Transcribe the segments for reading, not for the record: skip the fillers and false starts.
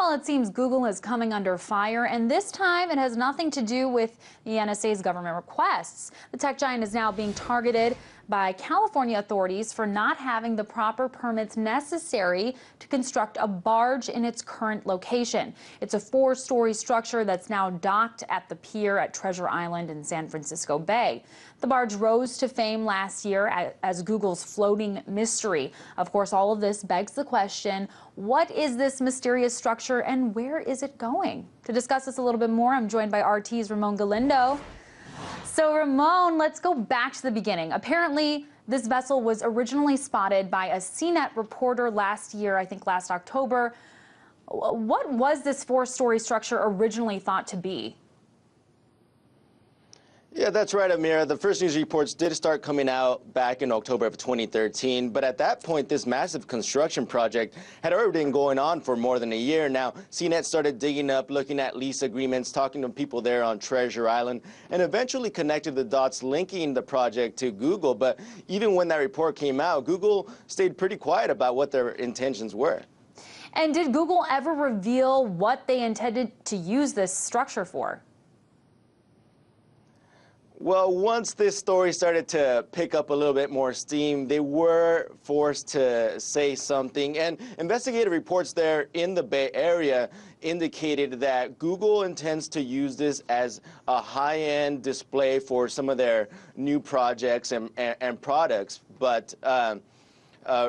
Well, it seems Google is coming under fire, and this time it has nothing to do with the NSA's government requests. The tech giant is now being targeted by California authorities for not having the proper permits necessary to construct a barge in its current location. It's a 4-story structure that's now docked at the pier at Treasure Island in San Francisco Bay. The barge rose to fame last year as Google's floating mystery. Of course, all of this begs the question, what is this mysterious structure and where is it going? To discuss this a little bit more, I'm joined by RT's Ramon Galindo. So Ramon, let's go back to the beginning. Apparently, this vessel was originally spotted by a CNET reporter last year, I think last October. What was this 4-story structure originally thought to be? Yeah, that's right, Ameera. The first news reports did start coming out back in October of 2013, but at that point, this massive construction project had already been going on for more than a year now. CNET started digging up, looking at lease agreements, talking to people there on Treasure Island, and eventually connected the dots linking the project to Google. But even when that report came out, Google stayed pretty quiet about what their intentions were. And did Google ever reveal what they intended to use this structure for? Well, once this story started to pick up a little bit more steam, they were forced to say something. And investigative reports there in the Bay Area indicated that Google intends to use this as a high-end display for some of their new projects and products. But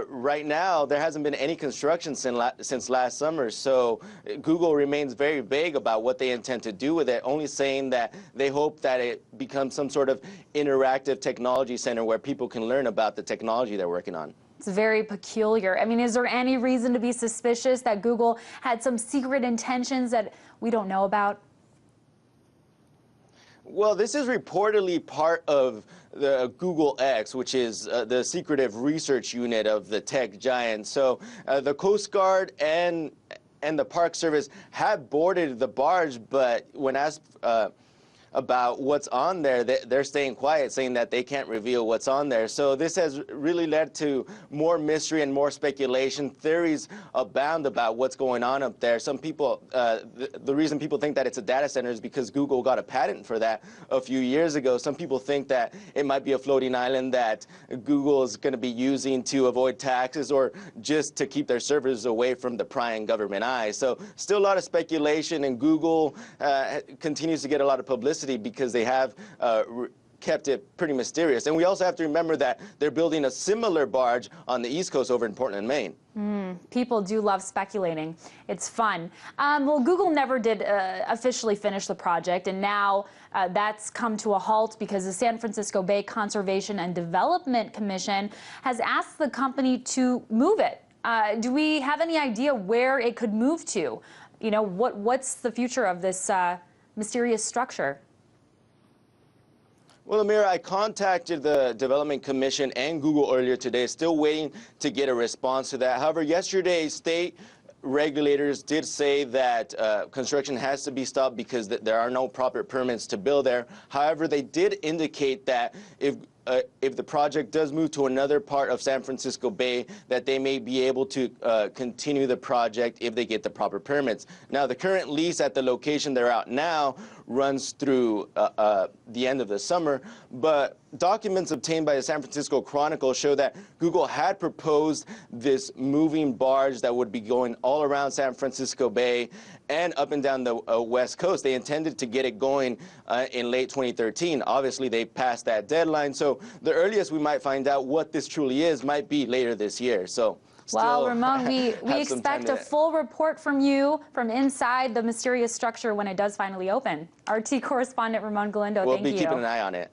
right now, there hasn't been any construction since last summer, so Google remains very vague about what they intend to do with it, only saying that they hope that it becomes some sort of interactive technology center where people can learn about the technology they're working on. It's very peculiar. I mean, is there any reason to be suspicious that Google had some secret intentions that we don't know about? Well, this is reportedly part of the Google X, which is the secretive research unit of the tech giant. So the Coast Guard and the Park Service have boarded the barge, but when asked about what's on there, they're staying quiet, saying that they can't reveal what's on there. So this has really led to more mystery and more speculation. Theories abound about what's going on up there. Some people, the reason people think that it's a data center is because Google got a patent for that a few years ago. Some people think that it might be a floating island that Google is going to be using to avoid taxes or just to keep their servers away from the prying government eye. So still a lot of speculation, and Google continues to get a lot of publicity because they have kept it pretty mysterious. And we also have to remember that they're building a similar barge on the East Coast over in Portland, Maine. People do love speculating. It's fun. Well, Google never did officially finish the project, and now that's come to a halt because the San Francisco Bay Conservation and Development Commission has asked the company to move it. Do we have any idea where it could move to? You know, what's the future of this mysterious structure? Well, Ameera, I contacted the Development Commission and Google earlier today, still waiting to get a response to that. However, yesterday, state regulators did say that construction has to be stopped because there are no proper permits to build there. However, they did indicate that if the project does move to another part of San Francisco Bay, that they may be able to continue the project if they get the proper permits. Now, the current lease at the location they're at now runs through the end of the summer, but documents obtained by the San Francisco Chronicle show that Google had proposed this moving barge that would be going all around San Francisco Bay and up and down the West Coast. They intended to get it going in late 2013. Obviously, they passed that deadline, so the earliest we might find out what this truly is might be later this year. So. Well, Ramon, we expect a full report from you from inside the mysterious structure when it does finally open. RT correspondent Ramon Galindo, thank you. We'll be keeping an eye on it.